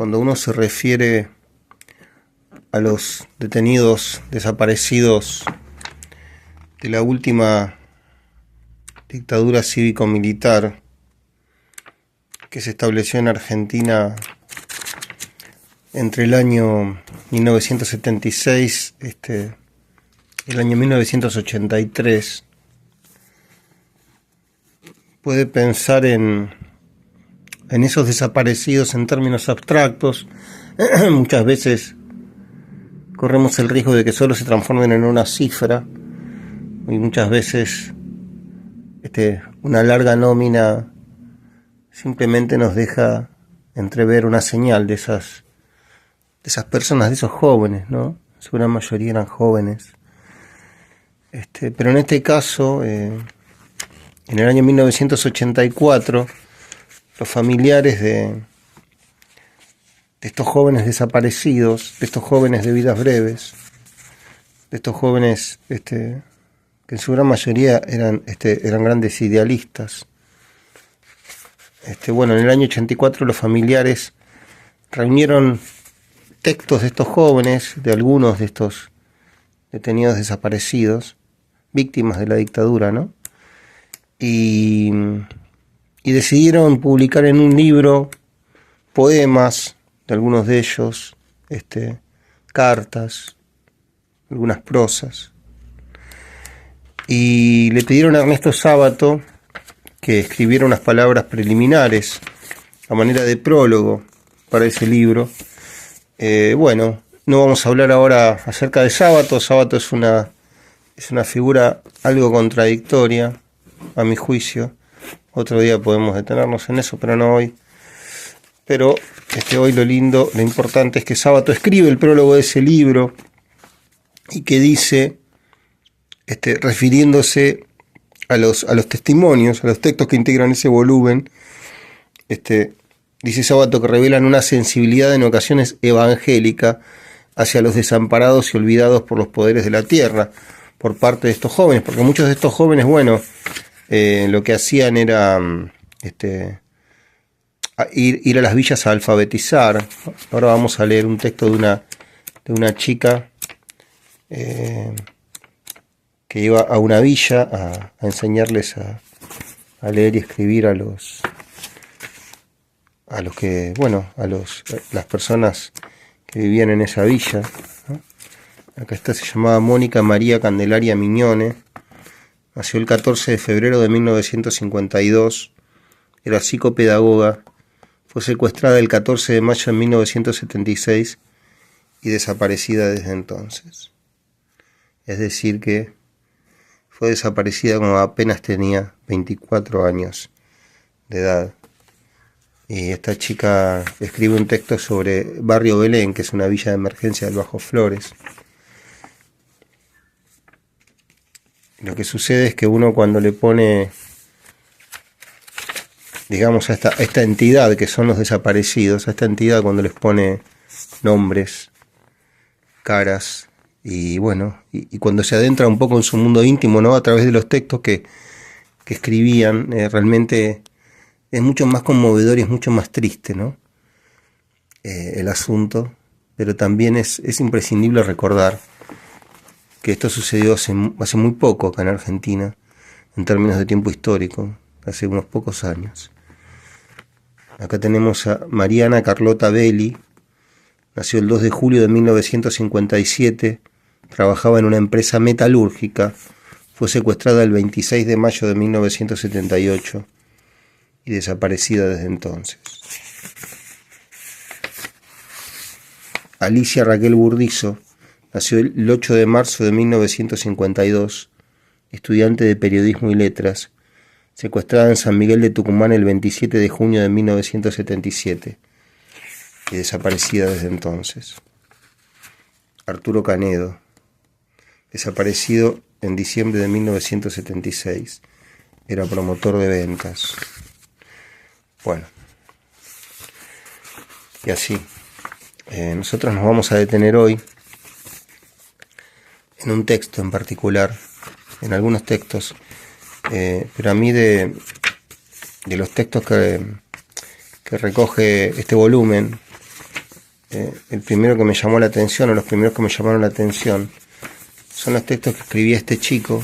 Cuando uno se refiere a los detenidos desaparecidos de la última dictadura cívico-militar que se estableció en Argentina entre el año 1976 y el año 1983, puede pensar en esos desaparecidos en términos abstractos. Muchas veces corremos el riesgo de que solo se transformen en una cifra, y muchas veces una larga nómina simplemente nos deja entrever una señal de esas personas, de esos jóvenes, ¿no? Su gran mayoría eran jóvenes. Pero en este caso, en el año 1984, los familiares de estos jóvenes desaparecidos, de estos jóvenes de vidas breves, de estos jóvenes que en su gran mayoría eran grandes idealistas. En el año 84 los familiares reunieron textos de estos jóvenes, de algunos de estos detenidos desaparecidos, víctimas de la dictadura, ¿no? Y decidieron publicar en un libro poemas de algunos de ellos, cartas, algunas prosas. Y le pidieron a Ernesto Sábato que escribiera unas palabras preliminares a manera de prólogo para ese libro. No vamos a hablar ahora acerca de Sábato. Sábato es una figura algo contradictoria, a mi juicio. Otro día podemos detenernos en eso, pero no hoy. Pero hoy lo importante es que Sábato escribe el prólogo de ese libro y que dice, refiriéndose a los testimonios, a los textos que integran ese volumen, dice Sábato que revelan una sensibilidad en ocasiones evangélica hacia los desamparados y olvidados por los poderes de la tierra, por parte de estos jóvenes, porque muchos de estos jóvenes, lo que hacían era ir a las villas a alfabetizar. Ahora vamos a leer un texto de una chica que iba a una villa a enseñarles a leer y escribir a las personas que vivían en esa villa, ¿no? Acá se llamaba Mónica María Candelaria Miñone, nació el 14 de febrero de 1952, era psicopedagoga, fue secuestrada el 14 de mayo de 1976 y desaparecida desde entonces. Es decir que fue desaparecida cuando apenas tenía 24 años de edad. Y esta chica escribe un texto sobre Barrio Belén, que es una villa de emergencia del Bajo Flores. Lo que sucede es que uno, cuando le pone, digamos, a esta entidad que son los desaparecidos, a esta entidad cuando les pone nombres, caras, y cuando se adentra un poco en su mundo íntimo, ¿no? A través de los textos que escribían, realmente es mucho más conmovedor y es mucho más triste, ¿no? El asunto, pero también es imprescindible recordar que esto sucedió hace muy poco acá en Argentina, en términos de tiempo histórico, hace unos pocos años. Acá tenemos a Mariana Carlota Belli, nació el 2 de julio de 1957, trabajaba en una empresa metalúrgica, fue secuestrada el 26 de mayo de 1978 y desaparecida desde entonces. Alicia Raquel Burdizo, nació el 8 de marzo de 1952, estudiante de periodismo y letras, secuestrada en San Miguel de Tucumán el 27 de junio de 1977 y desaparecida desde entonces. Arturo Canedo, desaparecido en diciembre de 1976, era promotor de ventas. Y así, nosotros nos vamos a detener hoy en un texto en particular, en algunos textos, pero a mí de los textos que recoge este volumen, el primero que me llamó la atención, o los primeros que me llamaron la atención, son los textos que escribía este chico,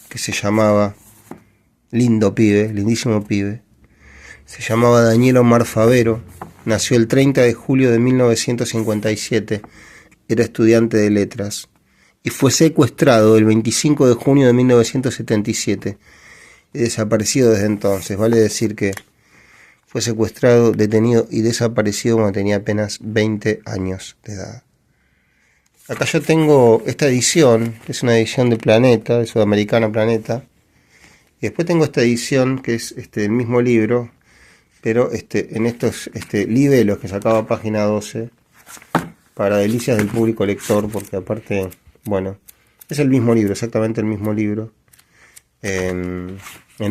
que se llamaba, lindo pibe, lindísimo pibe, se llamaba Daniel Omar Favero, nació el 30 de julio de 1957, era estudiante de letras, y fue secuestrado el 25 de junio de 1977, y desaparecido desde entonces. Vale decir que fue secuestrado, detenido y desaparecido cuando tenía apenas 20 años de edad. Acá yo tengo esta edición, que es una edición de Planeta, de Sudamericana Planeta, y después tengo esta edición que es el mismo libro, pero en estos libelos que sacaba Página 12, para delicias del público lector, porque aparte, bueno, es el mismo libro, exactamente el mismo libro, en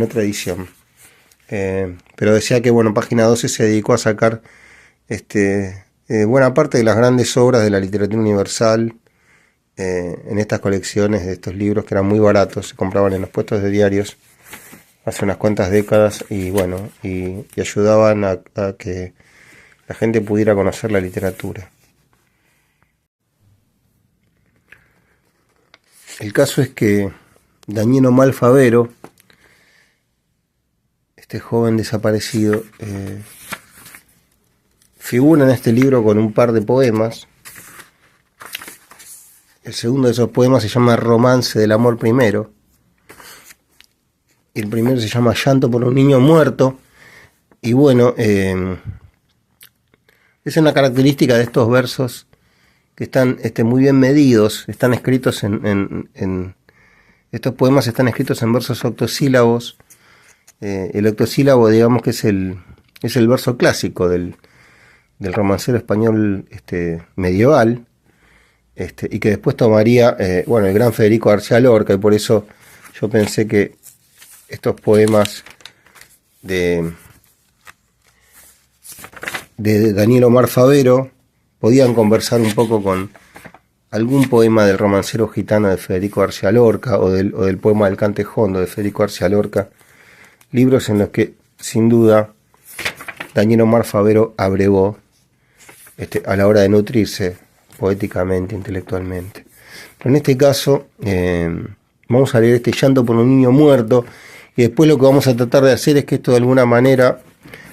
otra edición. Pero decía que, bueno, Página 12 se dedicó a sacar buena parte de las grandes obras de la literatura universal en estas colecciones de estos libros que eran muy baratos, se compraban en los puestos de diarios hace unas cuantas décadas y bueno, y ayudaban a que la gente pudiera conocer la literatura. El caso es que Daniel Omar Favero, este joven desaparecido, figura en este libro con un par de poemas. El segundo de esos poemas se llama Romance del amor primero. Y el primero se llama Llanto por un niño muerto. Y bueno, es una característica de estos versos que están muy bien medidos. Están escritos estos poemas están escritos en versos octosílabos. El octosílabo, digamos que es el verso clásico del romancero español medieval. Y que después tomaría el gran Federico García Lorca, y por eso yo pensé que estos poemas de Daniel Omar Favero podían conversar un poco con algún poema del romancero gitano de Federico García Lorca o del poema del Cante Jondo de Federico García Lorca, libros en los que sin duda Daniel Omar Favero abrevó a la hora de nutrirse poéticamente, intelectualmente. Pero en este caso vamos a leer Llanto por un niño muerto, y después lo que vamos a tratar de hacer es que esto de alguna manera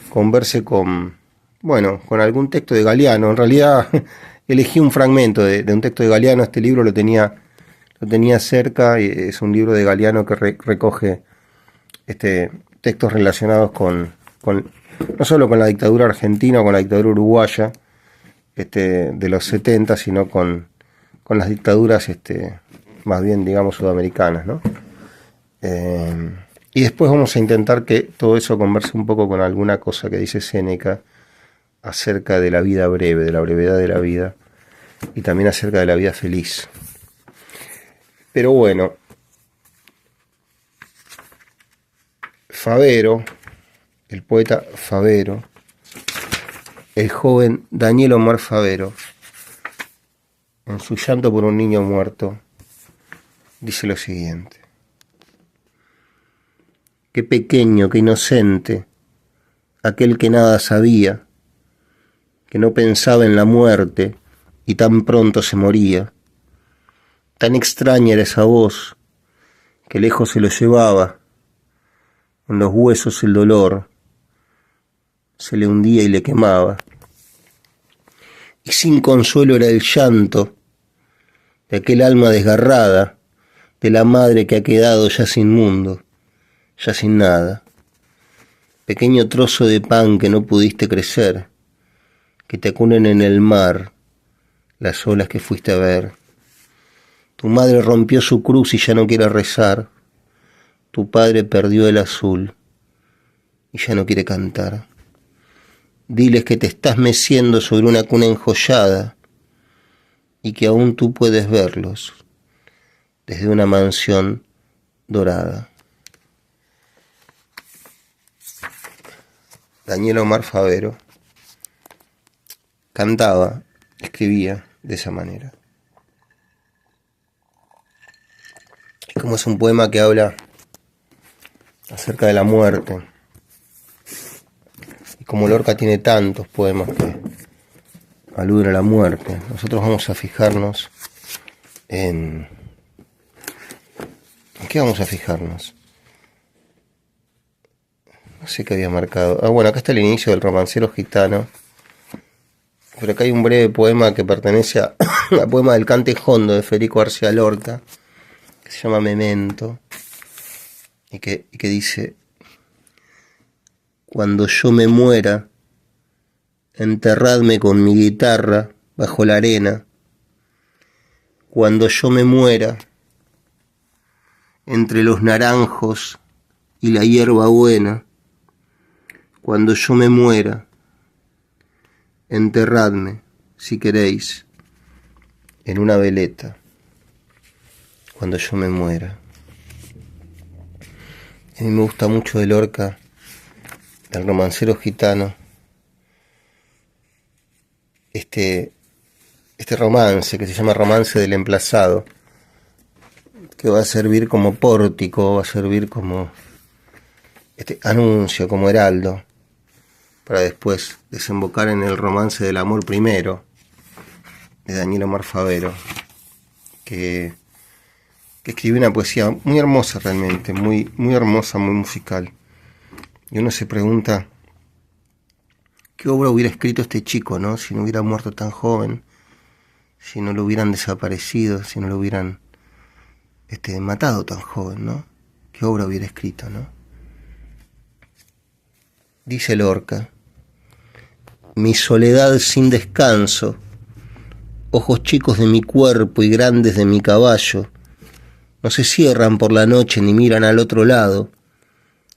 converse con algún texto de Galeano. En realidad elegí un fragmento de un texto de Galeano. Este libro lo tenía cerca, y es un libro de Galeano que recoge textos relacionados con no solo con la dictadura argentina o con la dictadura uruguaya de los 70, sino con las dictaduras más bien, digamos, sudamericanas, ¿no? Y después vamos a intentar que todo eso converse un poco con alguna cosa que dice Séneca acerca de la vida breve, de la brevedad de la vida, y también acerca de la vida feliz. Pero bueno, Favero, el poeta Favero, el joven Daniel Omar Favero, en su Llanto por un niño muerto, dice lo siguiente: qué pequeño, qué inocente, aquel que nada sabía, que no pensaba en la muerte y tan pronto se moría. Tan extraña era esa voz, que lejos se lo llevaba, en los huesos el dolor, se le hundía y le quemaba. Y sin consuelo era el llanto de aquel alma desgarrada, de la madre que ha quedado ya sin mundo, ya sin nada. Pequeño trozo de pan que no pudiste crecer, que te acunen en el mar las olas que fuiste a ver. Tu madre rompió su cruz y ya no quiere rezar. Tu padre perdió el azul y ya no quiere cantar. Diles que te estás meciendo sobre una cuna enjollada y que aún tú puedes verlos desde una mansión dorada. Daniel Omar Favero cantaba, escribía de esa manera. Como es un poema que habla acerca de la muerte. Y como Lorca tiene tantos poemas que aluden a la muerte. Nosotros vamos a fijarnos ¿en qué vamos a fijarnos? No sé qué había marcado. Bueno, acá está el inicio del Romancero Gitano. Pero acá hay un breve poema que pertenece al poema del Cante Jondo de Federico García Lorca, que se llama Memento, y que dice: cuando yo me muera, enterradme con mi guitarra bajo la arena. Cuando yo me muera, entre los naranjos y la hierba buena. Cuando yo me muera, enterradme, si queréis, en una veleta. Cuando yo me muera. A mí me gusta mucho de Lorca, del Romancero Gitano, este romance que se llama Romance del Emplazado, que va a servir como pórtico, va a servir como anuncio, como heraldo, para después desembocar en el Romance del Amor Primero, de Daniel Omar Favero, que escribió una poesía muy hermosa realmente, muy, muy hermosa, muy musical. Y uno se pregunta, ¿qué obra hubiera escrito este chico, no? Si no hubiera muerto tan joven, si no lo hubieran desaparecido, si no lo hubieran matado tan joven, ¿no? ¿Qué obra hubiera escrito, no? Dice Lorca: mi soledad sin descanso, ojos chicos de mi cuerpo y grandes de mi caballo, no se cierran por la noche ni miran al otro lado,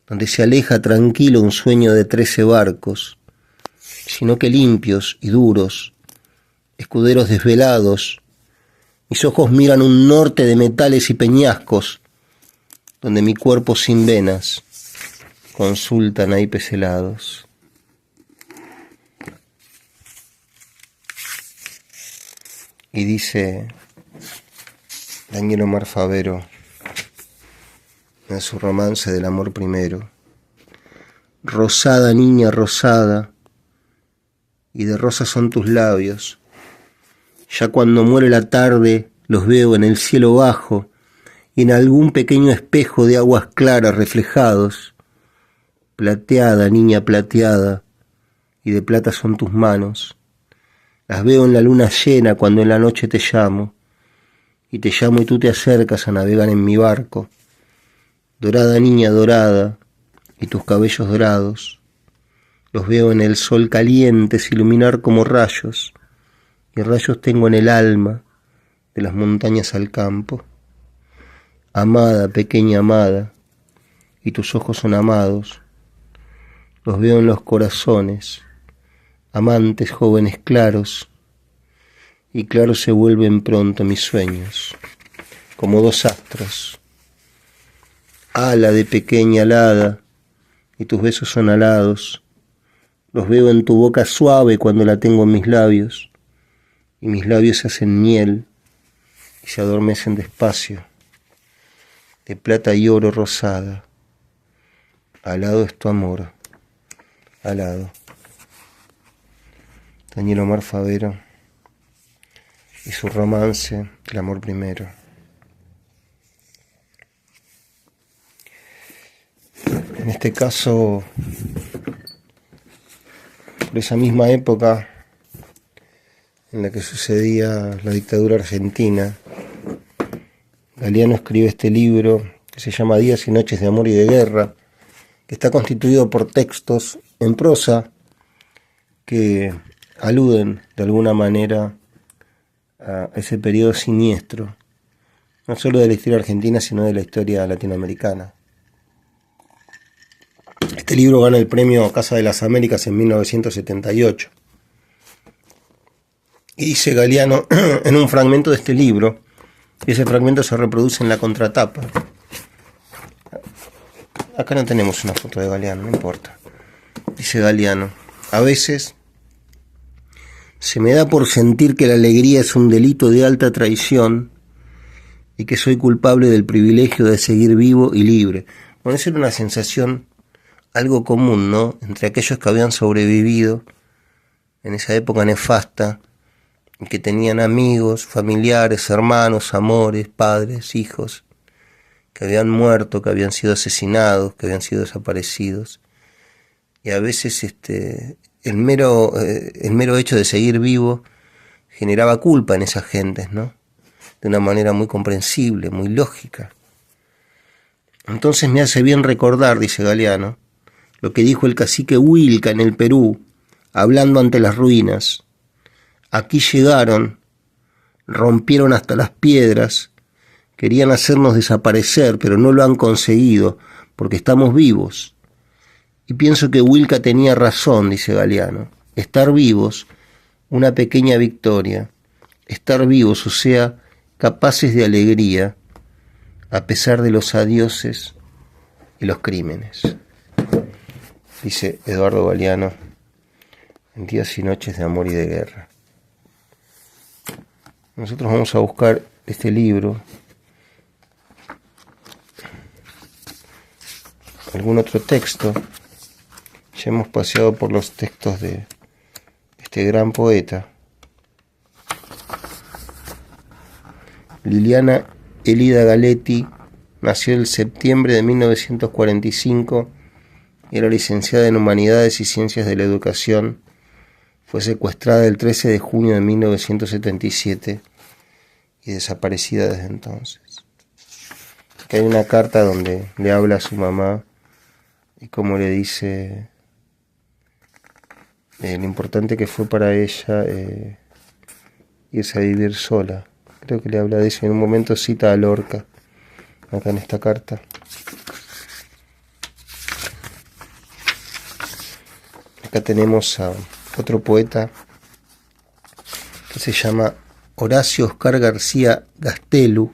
donde se aleja tranquilo un sueño de 13 barcos, sino que limpios y duros, escuderos desvelados, mis ojos miran un norte de metales y peñascos, donde mi cuerpo sin venas consulta naipes helados. Y dice Daniel Omar Favero en su Romance del Amor Primero: rosada niña rosada, y de rosa son tus labios. Ya cuando muere la tarde los veo en el cielo bajo y en algún pequeño espejo de aguas claras reflejados. Plateada, niña plateada, y de plata son tus manos. Las veo en la luna llena cuando en la noche te llamo, y te llamo y tú te acercas a navegar en mi barco. Dorada niña dorada, y tus cabellos dorados, los veo en el sol calientes iluminar como rayos, y rayos tengo en el alma, de las montañas al campo. Amada, pequeña amada, y tus ojos son amados, los veo en los corazones, amantes jóvenes claros, y claros se vuelven pronto mis sueños, como dos astros. Ala de pequeña alada, y tus besos son alados, los veo en tu boca suave cuando la tengo en mis labios, y mis labios se hacen miel y se adormecen despacio, de plata y oro rosada. Alado es tu amor, alado. Daniel Omar Favero y su Romance del Amor Primero. En este caso, por esa misma época en la que sucedía la dictadura argentina, Galeano escribe este libro que se llama Días y Noches de Amor y de Guerra, que está constituido por textos en prosa que aluden de alguna manera a ese periodo siniestro, no solo de la historia argentina, sino de la historia latinoamericana. Este libro gana el premio Casa de las Américas en 1978. Y dice Galeano en un fragmento de este libro, y ese fragmento se reproduce en la contratapa. Acá no tenemos una foto de Galeano, no importa. Dice Galeano: a veces se me da por sentir que la alegría es un delito de alta traición y que soy culpable del privilegio de seguir vivo y libre. Bueno, esa era una sensación algo común, ¿no?, entre aquellos que habían sobrevivido en esa época nefasta que tenían amigos, familiares, hermanos, amores, padres, hijos, que habían muerto, que habían sido asesinados, que habían sido desaparecidos. Y a veces el mero hecho de seguir vivo generaba culpa en esas gentes, ¿no? De una manera muy comprensible, muy lógica. Entonces me hace bien recordar, dice Galeano, lo que dijo el cacique Huilca en el Perú, hablando ante las ruinas. Aquí llegaron, rompieron hasta las piedras, querían hacernos desaparecer, pero no lo han conseguido, porque estamos vivos. Y pienso que Huilca tenía razón, dice Galeano. Estar vivos, una pequeña victoria. Estar vivos, o sea, capaces de alegría, a pesar de los adioses y los crímenes. Dice Eduardo Galeano, en Días y Noches de Amor y de Guerra. Nosotros vamos a buscar este libro, algún otro texto. Ya hemos paseado por los textos de este gran poeta. Liliana Elida Galetti nació en septiembre de 1945, era licenciada en Humanidades y Ciencias de la Educación. Fue secuestrada el 13 de junio de 1977 y desaparecida desde entonces. Aquí hay una carta donde le habla a su mamá y cómo le dice lo importante que fue para ella irse a vivir sola. Creo que le habla de eso. En un momento cita a Lorca, acá en esta carta. Acá tenemos a otro poeta que se llama Horacio Oscar García Gastelu.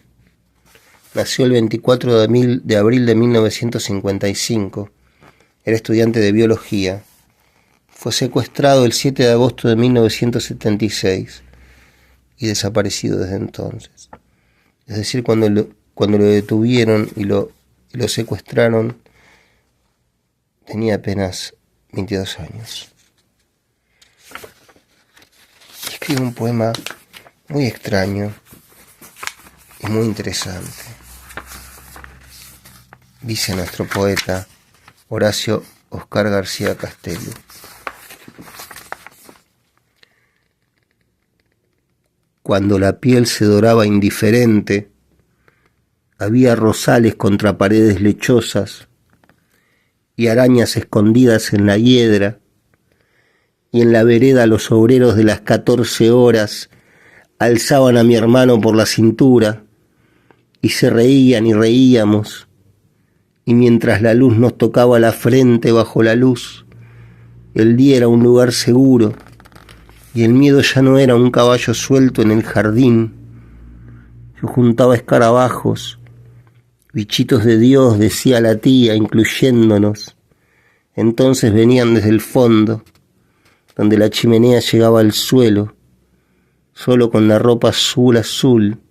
Nació el 24 de abril de 1955. Era estudiante de biología. Fue secuestrado el 7 de agosto de 1976 y desaparecido desde entonces. Es decir, cuando lo detuvieron y lo secuestraron, tenía apenas 22 años. Escribe un poema muy extraño y muy interesante. Dice nuestro poeta Horacio Oscar García Gastelu: cuando la piel se doraba indiferente, había rosales contra paredes lechosas y arañas escondidas en la hiedra, y en la vereda los obreros de las 14 horas alzaban a mi hermano por la cintura y se reían y reíamos, y mientras la luz nos tocaba la frente bajo la luz, el día era un lugar seguro y el miedo ya no era un caballo suelto en el jardín. Yo juntaba escarabajos, bichitos de Dios, decía la tía, incluyéndonos. Entonces venían desde el fondo, donde la chimenea llegaba al suelo, solo con la ropa azul azul.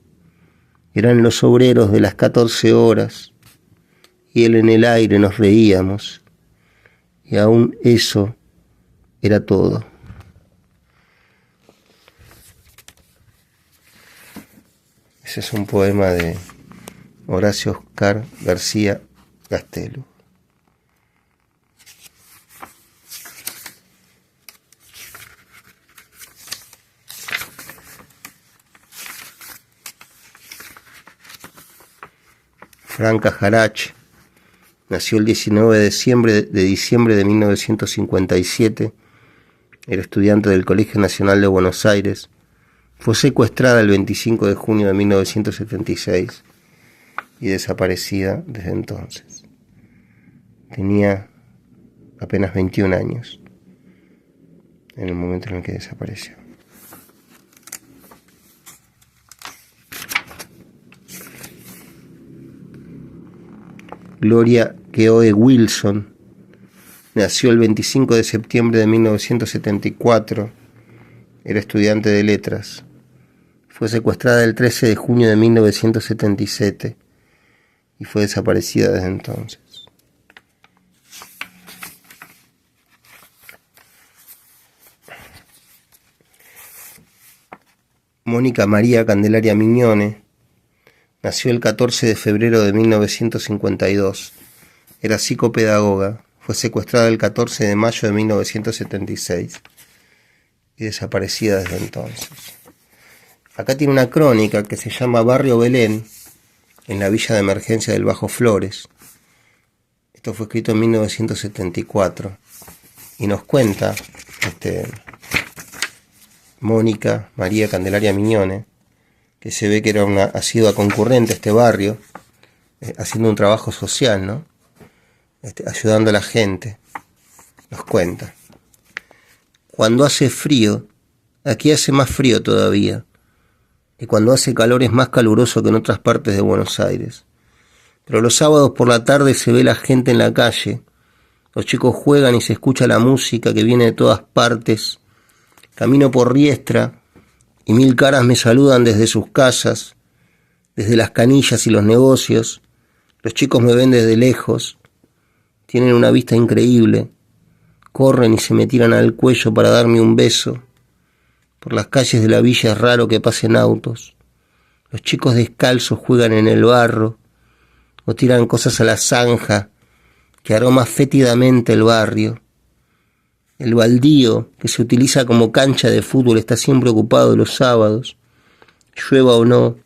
Eran los obreros de las 14 horas, y él en el aire nos reíamos, y aún eso era todo. Ese es un poema de Horacio Oscar García Gastelu. Franca Jarach nació el 19 de diciembre de 1957, era estudiante del Colegio Nacional de Buenos Aires. Fue secuestrada el 25 de junio de 1976 y desaparecida desde entonces. Tenía apenas 21 años en el momento en el que desapareció. Gloria Keoe Wilson nació el 25 de septiembre de 1974, era estudiante de letras. Fue secuestrada el 13 de junio de 1977 y fue desaparecida desde entonces. Mónica María Candelaria Mignone nació el 14 de febrero de 1952. Era psicopedagoga. Fue secuestrada el 14 de mayo de 1976 y desaparecida desde entonces. Acá tiene una crónica que se llama Barrio Belén, en la villa de emergencia del Bajo Flores. Esto fue escrito en 1974 y nos cuenta Mónica María Candelaria Mignone, que se ve que era una asidua concurrente a este barrio, haciendo un trabajo social, ¿no? Ayudando a la gente. Nos cuenta: cuando hace frío, aquí hace más frío todavía, y cuando hace calor es más caluroso que en otras partes de Buenos Aires. Pero los sábados por la tarde se ve la gente en la calle, los chicos juegan y se escucha la música que viene de todas partes. Camino por Riestra y 1000 caras me saludan desde sus casas, desde las canillas y los negocios. Los chicos me ven desde lejos, tienen una vista increíble, corren y se me tiran al cuello para darme un beso. Por las calles de la villa es raro que pasen autos. Los chicos descalzos juegan en el barro o tiran cosas a la zanja que aroma fétidamente el barrio. El baldío, que se utiliza como cancha de fútbol, está siempre ocupado los sábados. Llueva o no,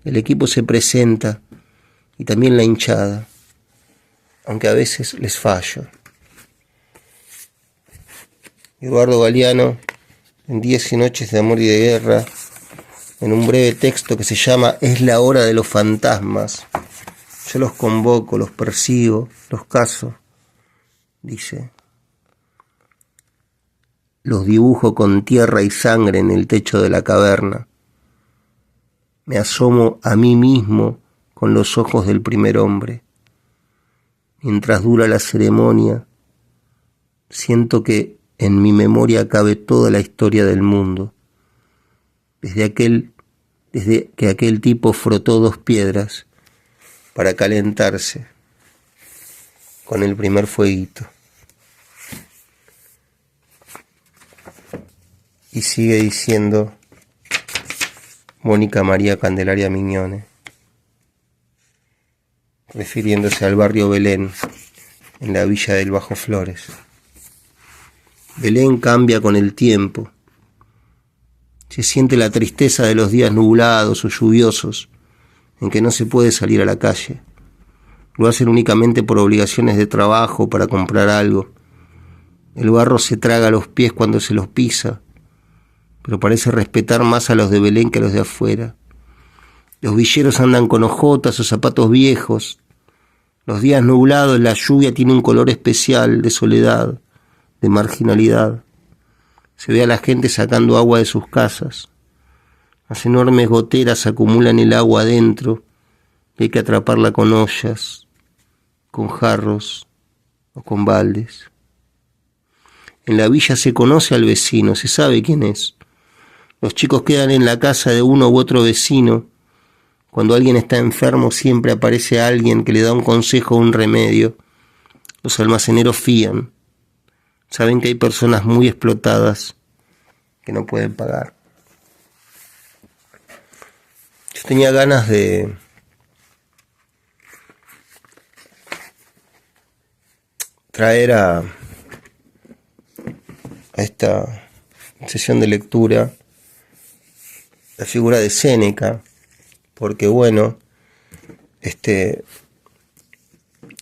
el equipo se presenta y también la hinchada, aunque a veces les fallo. Eduardo Galeano, en Días y Noches de Amor y de Guerra, en un breve texto que se llama Es la hora de los fantasmas. Yo los convoco, los persigo, los cazo, dice. Los dibujo con tierra y sangre en el techo de la caverna. Me asomo a mí mismo con los ojos del primer hombre. Mientras dura la ceremonia, siento que en mi memoria cabe toda la historia del mundo. Desde que aquel tipo frotó 2 piedras para calentarse con el primer fueguito. Y sigue diciendo Mónica María Candelaria Mignone, refiriéndose al barrio Belén, en la villa del Bajo Flores. Belén cambia con el tiempo. Se siente la tristeza de los días nublados o lluviosos, en que no se puede salir a la calle. Lo hacen únicamente por obligaciones de trabajo, para comprar algo. El barro se traga los pies cuando se los pisa, pero parece respetar más a los de Belén que a los de afuera. Los villeros andan con hojotas o zapatos viejos. Los días nublados, la lluvia tiene un color especial de soledad, de marginalidad. Se ve a la gente sacando agua de sus casas. Las enormes goteras acumulan el agua adentro y hay que atraparla con ollas, con jarros o con baldes. En la villa se conoce al vecino, se sabe quién es. Los chicos quedan en la casa de uno u otro vecino. Cuando alguien está enfermo siempre aparece alguien que le da un consejo o un remedio. Los almaceneros fían. Saben que hay personas muy explotadas que no pueden pagar. Yo tenía ganas de traer a esta sesión de lectura la figura de Séneca, porque bueno,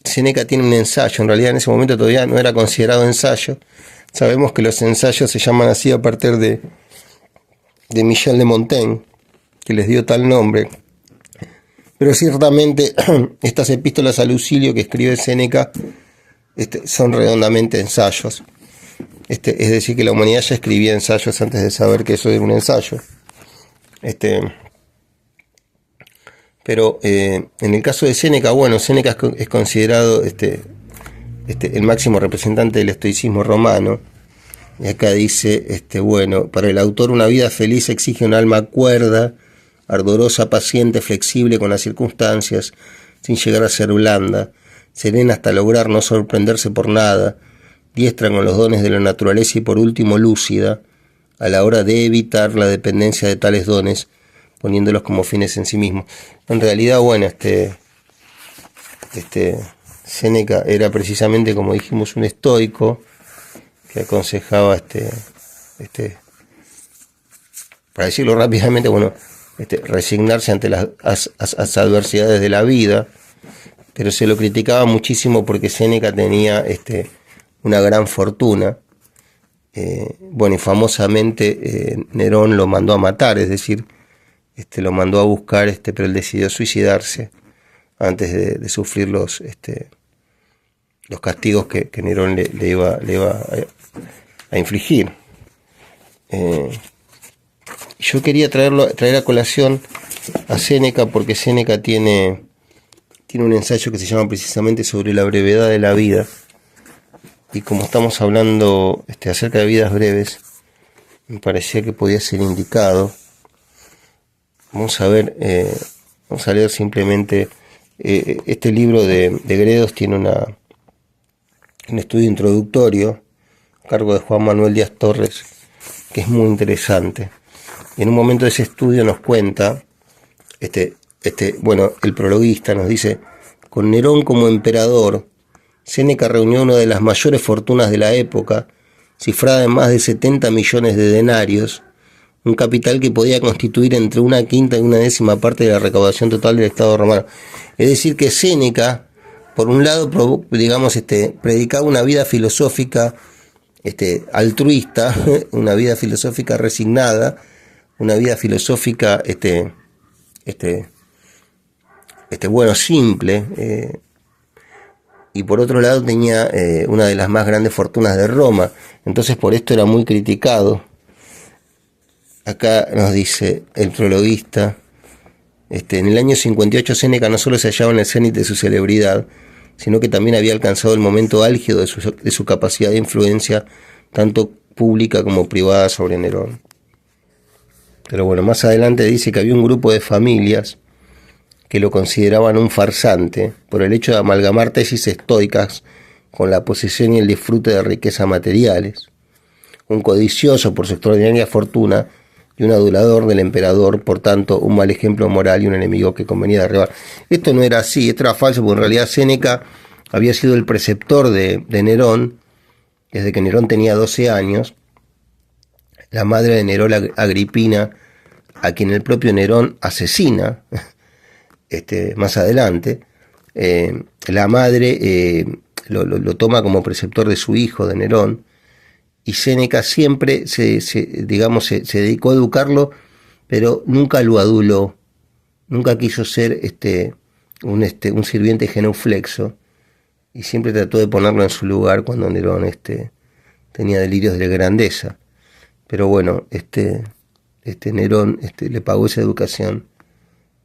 Séneca tiene un ensayo. En realidad en ese momento todavía no era considerado ensayo. Sabemos que los ensayos se llaman así a partir de Michel de Montaigne, que les dio tal nombre. Pero ciertamente estas epístolas a Lucilio que escribe Séneca son redondamente ensayos. Es decir, que la humanidad ya escribía ensayos antes de saber que eso era un ensayo. Pero en el caso de Séneca, bueno, Séneca es considerado el máximo representante del estoicismo romano. Y acá dice, bueno, para el autor una vida feliz exige un alma cuerda, ardorosa, paciente, flexible con las circunstancias, sin llegar a ser blanda, serena hasta lograr no sorprenderse por nada, diestra con los dones de la naturaleza y por último lúcida, a la hora de evitar la dependencia de tales dones, poniéndolos como fines en sí mismos. En realidad, bueno, Séneca era precisamente, como dijimos, un estoico que aconsejaba, para decirlo rápidamente, bueno, resignarse ante las adversidades de la vida, pero se lo criticaba muchísimo porque Séneca tenía una gran fortuna. Bueno, y famosamente Nerón lo mandó a matar, es decir, lo mandó a buscar, pero él decidió suicidarse antes de sufrir los castigos que Nerón le iba a infligir. Yo quería traer a colación a Séneca porque Séneca tiene un ensayo que se llama precisamente sobre la brevedad de la vida, y como estamos hablando acerca de vidas breves, me parecía que podía ser indicado. Vamos a leer simplemente este libro de Gredos. Tiene un estudio introductorio a cargo de Juan Manuel Díaz Torres, que es muy interesante. Y en un momento de ese estudio nos cuenta, el prologuista nos dice: con Nerón como emperador, Séneca reunió una de las mayores fortunas de la época, cifrada en más de 70 millones de denarios, un capital que podía constituir entre 1/5 y 1/10 parte de la recaudación total del Estado romano. Es decir, que Séneca, por un lado, predicaba una vida filosófica altruista, una vida filosófica resignada, una vida filosófica simple, y por otro lado tenía una de las más grandes fortunas de Roma. Entonces por esto era muy criticado. Acá nos dice el prologuista: en el año 58 Séneca no solo se hallaba en el cenit de su celebridad, sino que también había alcanzado el momento álgido de su capacidad de influencia, tanto pública como privada, sobre Nerón. Pero bueno, más adelante dice que había un grupo de familias que lo consideraban un farsante por el hecho de amalgamar tesis estoicas con la posesión y el disfrute de riquezas materiales, un codicioso por su extraordinaria fortuna y un adulador del emperador, por tanto un mal ejemplo moral y un enemigo que convenía derribar. Esto no era así, esto era falso, porque en realidad Séneca había sido el preceptor de Nerón desde que Nerón tenía 12 años. La madre de Nerón, Agripina, a quien el propio Nerón asesina más adelante, la madre lo toma como preceptor de su hijo, de Nerón, y Séneca siempre se dedicó a educarlo, pero nunca lo aduló, nunca quiso ser un sirviente genuflexo, y siempre trató de ponerlo en su lugar cuando Nerón tenía delirios de grandeza. Pero bueno, Nerón le pagó esa educación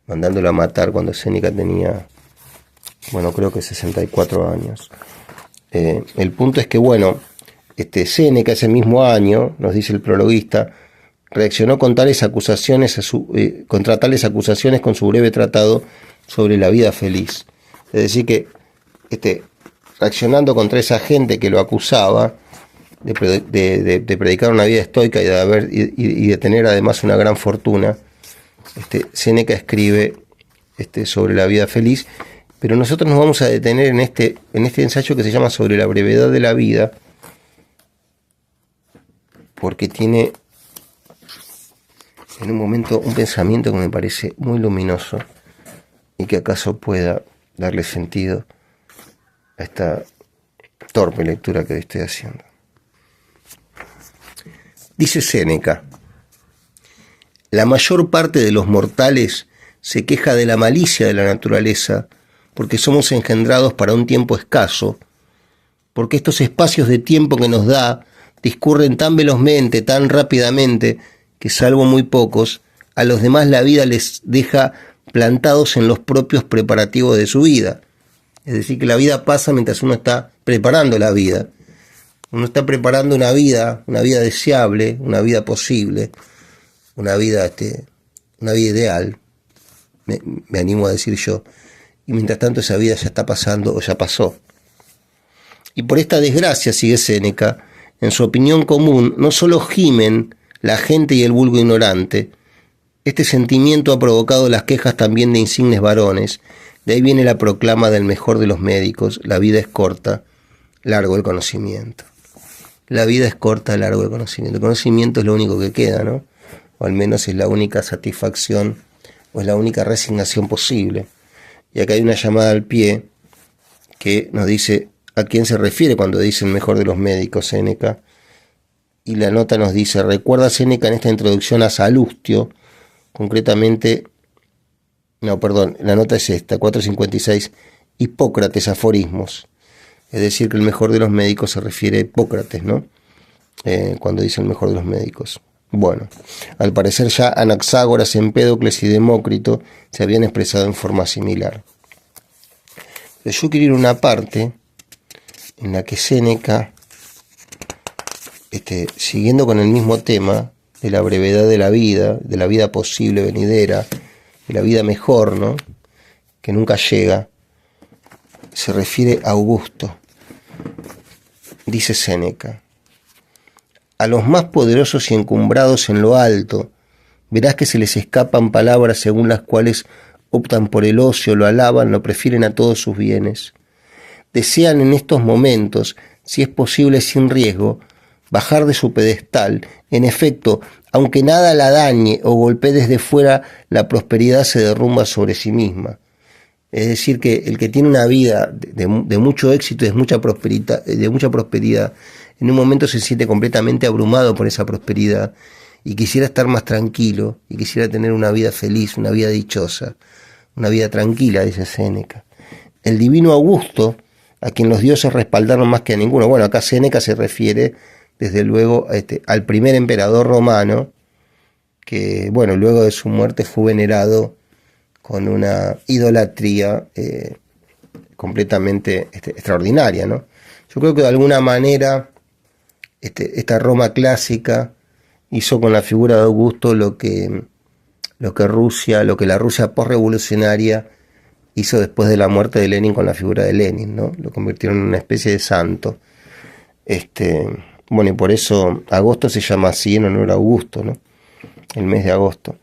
mandándolo a matar cuando Séneca tenía, creo que 64 años. El punto es que, Séneca ese mismo año, nos dice el prologuista, reaccionó contra tales acusaciones con su breve tratado sobre la vida feliz. Es decir que, reaccionando contra esa gente que lo acusaba de predicar una vida estoica y de tener además una gran fortuna, Séneca escribe sobre la vida feliz. Pero nosotros nos vamos a detener en este ensayo que se llama Sobre la brevedad de la vida, porque tiene en un momento un pensamiento que me parece muy luminoso y que acaso pueda darle sentido a esta torpe lectura que estoy haciendo. Dice Séneca: la mayor parte de los mortales se queja de la malicia de la naturaleza, porque somos engendrados para un tiempo escaso, porque estos espacios de tiempo que nos da discurren tan velozmente, tan rápidamente, que salvo muy pocos, a los demás la vida les deja plantados en los propios preparativos de su vida. Es decir, que la vida pasa mientras uno está preparando la vida. Uno está preparando una vida deseable, una vida posible, una vida ideal, me animo a decir yo. Y mientras tanto esa vida ya está pasando o ya pasó. Y por esta desgracia, sigue Séneca, en su opinión común, no solo gimen la gente y el vulgo ignorante. Este sentimiento ha provocado las quejas también de insignes varones. De ahí viene la proclama del mejor de los médicos: la vida es corta, largo el conocimiento. La vida es corta, largo el conocimiento. El conocimiento es lo único que queda, ¿no? O al menos es la única satisfacción, o es la única resignación posible. Y acá hay una llamada al pie que nos dice a quién se refiere cuando dice el mejor de los médicos, Séneca. Y la nota nos dice: recuerda Séneca en esta introducción a Salustio, concretamente, la nota es esta, 456, Hipócrates, aforismos. Es decir, que el mejor de los médicos se refiere a Hipócrates, ¿no? Cuando dice el mejor de los médicos. Bueno, al parecer ya Anaxágoras, Empédocles y Demócrito se habían expresado en forma similar. Pero yo quiero ir a una parte en la que Séneca, siguiendo con el mismo tema de la brevedad de la vida posible, venidera, de la vida mejor, ¿no?, que nunca llega, se refiere a Augusto. Dice Séneca: a los más poderosos y encumbrados en lo alto, verás que se les escapan palabras según las cuales optan por el ocio, lo alaban, lo prefieren a todos sus bienes. Desean en estos momentos, si es posible sin riesgo, bajar de su pedestal. En efecto, aunque nada la dañe o golpee desde fuera, la prosperidad se derrumba sobre sí misma. Es decir, que el que tiene una vida de mucho éxito y de mucha prosperidad, en un momento se siente completamente abrumado por esa prosperidad y quisiera estar más tranquilo y quisiera tener una vida feliz, una vida dichosa, una vida tranquila, dice Séneca. El divino Augusto, a quien los dioses respaldaron más que a ninguno. Bueno, acá Séneca se refiere, desde luego, al primer emperador romano, que, bueno, luego de su muerte fue venerado con una idolatría completamente extraordinaria, ¿no? Yo creo que de alguna manera esta Roma clásica hizo con la figura de Augusto lo que la Rusia posrevolucionaria hizo después de la muerte de Lenin con la figura de Lenin, ¿no? Lo convirtieron en una especie de santo. Bueno, y por eso agosto se llama así en honor a Augusto, ¿no? El mes de agosto.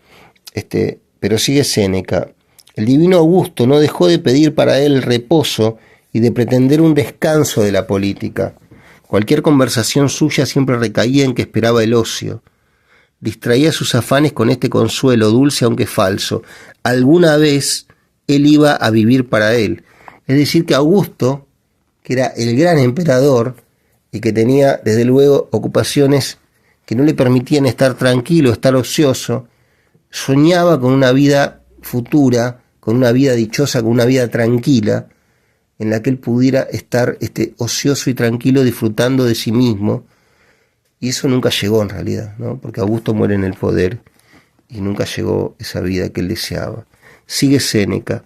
Pero sigue Séneca: el divino Augusto no dejó de pedir para él el reposo y de pretender un descanso de la política. Cualquier conversación suya siempre recaía en que esperaba el ocio. Distraía sus afanes con este consuelo, dulce aunque falso: alguna vez él iba a vivir para él. Es decir, que Augusto, que era el gran emperador y que tenía desde luego ocupaciones que no le permitían estar tranquilo, estar ocioso, soñaba con una vida futura, con una vida dichosa, con una vida tranquila, en la que él pudiera estar ocioso y tranquilo, disfrutando de sí mismo. Y eso nunca llegó en realidad, ¿no? Porque Augusto muere en el poder y nunca llegó esa vida que él deseaba. Sigue Séneca: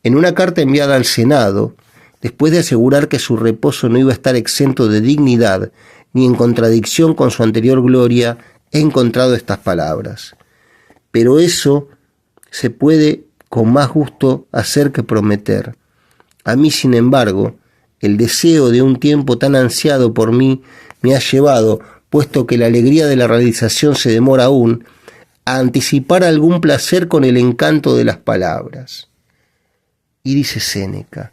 en una carta enviada al Senado, después de asegurar que su reposo no iba a estar exento de dignidad, ni en contradicción con su anterior gloria, he encontrado estas palabras: pero eso se puede con más gusto hacer que prometer. A mí, sin embargo, el deseo de un tiempo tan ansiado por mí me ha llevado, puesto que la alegría de la realización se demora aún, a anticipar algún placer con el encanto de las palabras. Y dice Séneca: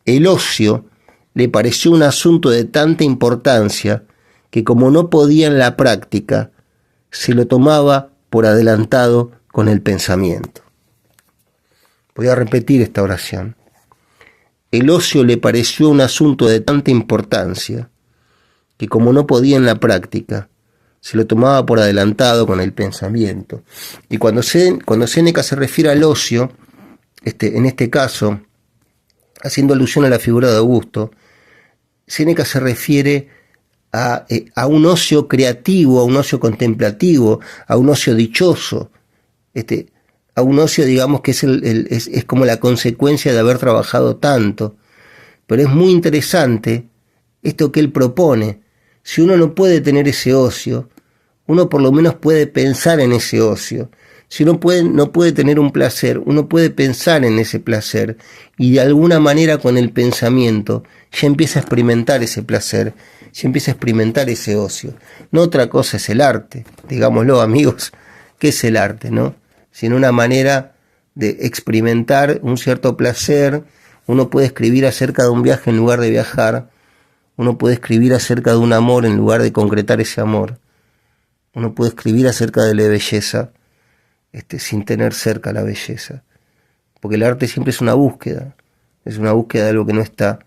el ocio le pareció un asunto de tanta importancia que, como no podía en la práctica, se lo tomaba por adelantado con el pensamiento. Voy a repetir esta oración. El ocio le pareció un asunto de tanta importancia que, como no podía en la práctica, se lo tomaba por adelantado con el pensamiento. Y cuando Séneca se refiere al ocio, en este caso, haciendo alusión a la figura de Augusto, Séneca se refiere a un ocio creativo, a un ocio contemplativo, a un ocio dichoso, a un ocio, digamos, que es como la consecuencia de haber trabajado tanto. Pero es muy interesante esto que él propone. Si uno no puede tener ese ocio, uno por lo menos puede pensar en ese ocio. Si uno no puede tener un placer, uno puede pensar en ese placer, y de alguna manera con el pensamiento ya empieza a experimentar ese placer se empieza a experimentar ese ocio. No otra cosa es el arte, digámoslo, amigos, ¿qué es el arte, no? Sino una manera de experimentar un cierto placer. Uno puede escribir acerca de un viaje en lugar de viajar. Uno puede escribir acerca de un amor en lugar de concretar ese amor. Uno puede escribir acerca de la belleza sin tener cerca la belleza. Porque el arte siempre es una búsqueda de algo que no está,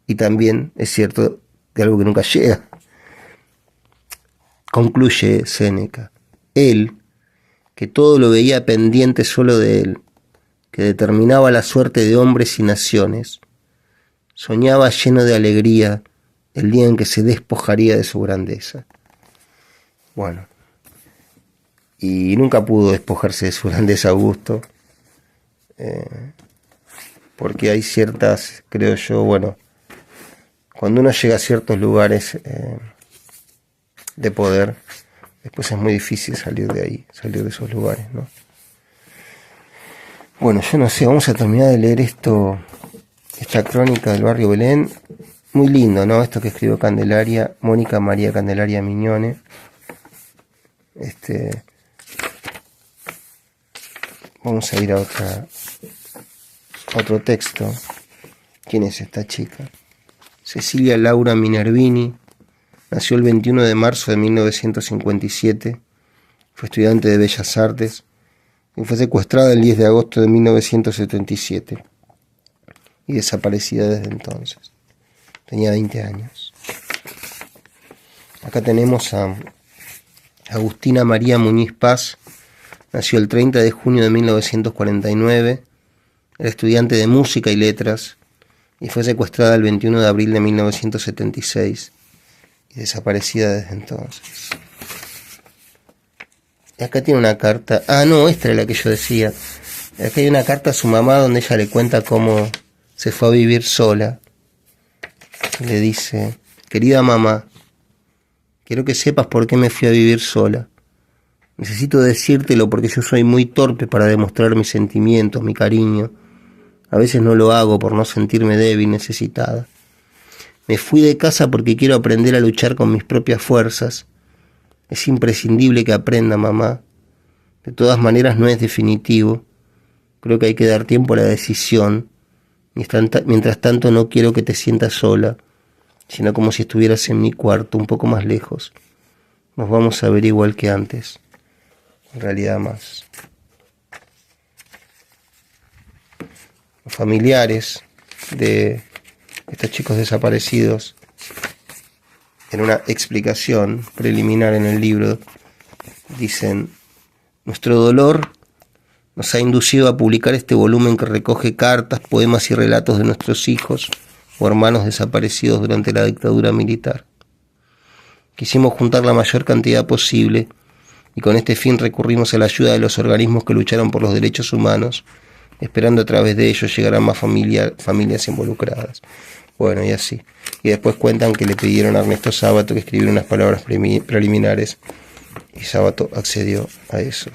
y también es cierto de algo que nunca llega. Concluye Séneca: él, que todo lo veía pendiente solo de él, que determinaba la suerte de hombres y naciones, soñaba lleno de alegría el día en que se despojaría de su grandeza. Bueno, y nunca pudo despojarse de su grandeza Augusto, porque hay ciertas, creo yo, bueno, cuando uno llega a ciertos lugares de poder, después es muy difícil salir de ahí, salir de esos lugares, ¿no? Bueno, yo no sé, vamos a terminar de leer esta crónica del barrio Belén. Muy lindo, ¿no? Esto que escribió Candelaria, Mónica María Candelaria Miñone. Vamos a ir a otro texto. ¿Quién es esta chica? Cecilia Laura Minervini. Nació el 21 de marzo de 1957. Fue estudiante de Bellas Artes y fue secuestrada el 10 de agosto de 1977 y desaparecida desde entonces. Tenía 20 años. Acá tenemos a Agustina María Muñiz Paz. Nació el 30 de junio de 1949. Era estudiante de música y letras y fue secuestrada el 21 de abril de 1976 y desaparecida desde entonces. Y acá tiene una carta. No, esta era la que yo decía. Acá hay una carta a su mamá donde ella le cuenta cómo se fue a vivir sola. Le dice: querida mamá, quiero que sepas por qué me fui a vivir sola. Necesito decírtelo porque yo soy muy torpe para demostrar mis sentimientos, mi cariño. A veces no lo hago por no sentirme débil, necesitada. Me fui de casa porque quiero aprender a luchar con mis propias fuerzas. Es imprescindible que aprenda, mamá. De todas maneras no es definitivo. Creo que hay que dar tiempo a la decisión. Mientras tanto no quiero que te sientas sola, sino como si estuvieras en mi cuarto, un poco más lejos. Nos vamos a ver igual que antes. En realidad más. Los familiares de estos chicos desaparecidos, en una explicación preliminar en el libro, dicen: nuestro dolor nos ha inducido a publicar este volumen que recoge cartas, poemas y relatos de nuestros hijos o hermanos desaparecidos durante la dictadura militar. Quisimos juntar la mayor cantidad posible y con este fin recurrimos a la ayuda de los organismos que lucharon por los derechos humanos, esperando a través de ellos llegar a más familias involucradas. Bueno, y así. Y después cuentan que le pidieron a Ernesto Sábato que escribiera unas palabras preliminares y Sábato accedió a eso.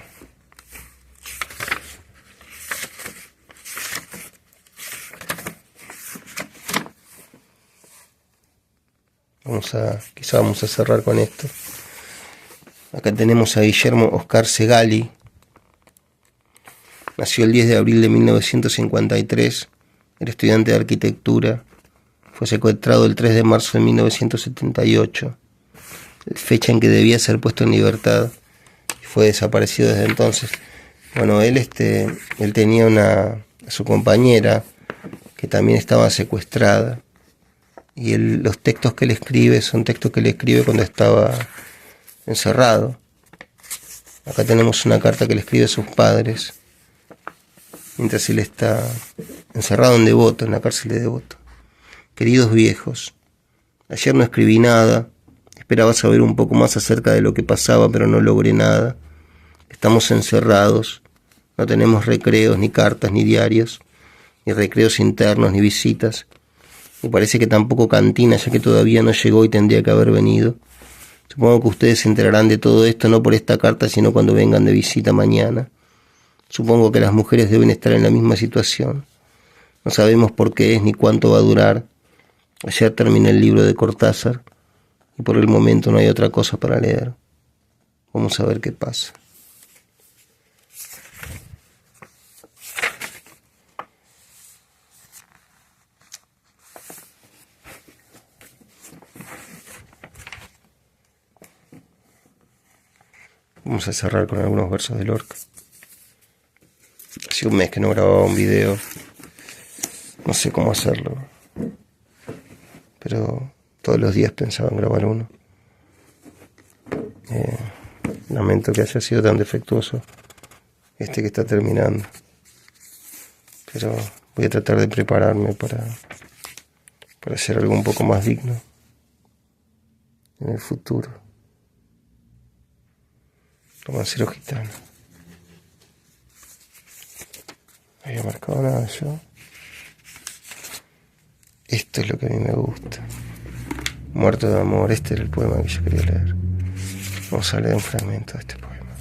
Quizá vamos a cerrar con esto. Acá tenemos a Guillermo Oscar Segali. Nació el 10 de abril de 1953. Era estudiante de arquitectura. Fue secuestrado el 3 de marzo de 1978, fecha en que debía ser puesto en libertad, y fue desaparecido desde entonces. Bueno, él tenía a su compañera que también estaba secuestrada, y los textos que él escribe son textos que él escribe cuando estaba encerrado. Acá tenemos una carta que le escribe a sus padres mientras él está encerrado en Devoto, en la cárcel de Devoto. Queridos viejos, ayer no escribí nada, esperaba saber un poco más acerca de lo que pasaba, pero no logré nada. Estamos encerrados, no tenemos recreos, ni cartas, ni diarios, ni recreos internos, ni visitas. Y parece que tampoco cantina, ya que todavía no llegó y tendría que haber venido. Supongo que ustedes se enterarán de todo esto no por esta carta, sino cuando vengan de visita mañana. Supongo que las mujeres deben estar en la misma situación. No sabemos por qué es ni cuánto va a durar. Ayer terminé el libro de Cortázar. y por el momento no hay otra cosa para leer. Vamos a ver qué pasa. Vamos a cerrar con algunos versos de Lorca. Hace un mes que no grababa un video. No sé cómo hacerlo. Pero todos los días pensaba en grabar uno. Lamento que haya sido tan defectuoso este que está terminando. Pero voy a tratar de prepararme para hacer algo un poco más digno en el futuro. Romancero gitano. No había marcado nada yo. Esto es lo que a mí me gusta. Muerto de amor, este era el poema que yo quería leer. Vamos a leer un fragmento de este poema.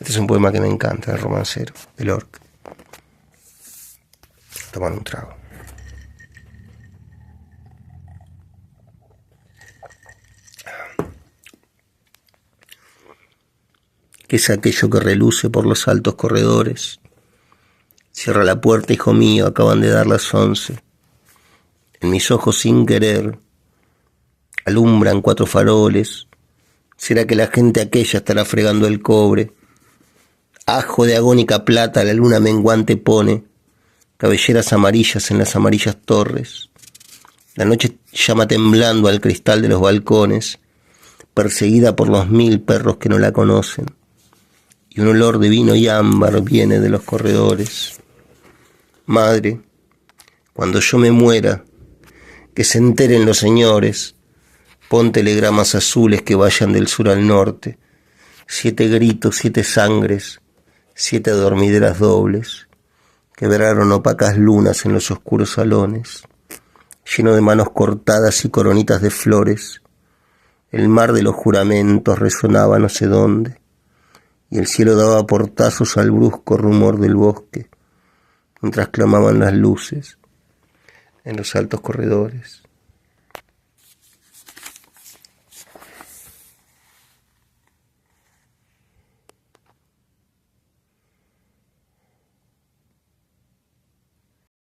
Este es un poema que me encanta, El romancero, de Lorca. Tomando un trago. ¿Qué es aquello que reluce por los altos corredores? Cierra la puerta, hijo mío, acaban de dar las 11. En mis ojos sin querer alumbran 4 faroles. ¿Será que la gente aquella estará fregando el cobre? Ajo de agónica plata la luna menguante pone, cabelleras amarillas en las amarillas torres. La noche llama temblando al cristal de los balcones, perseguida por los 1000 perros que no la conocen. Y un olor de vino y ámbar viene de los corredores. Madre, cuando yo me muera, que se enteren los señores, pon telegramas azules que vayan del sur al norte, 7 gritos, 7 sangres, 7 dormideras dobles, que veraron opacas lunas en los oscuros salones, lleno de manos cortadas y coronitas de flores. El mar de los juramentos resonaba no sé dónde, y el cielo daba portazos al brusco rumor del bosque, mientras clamaban las luces en los altos corredores.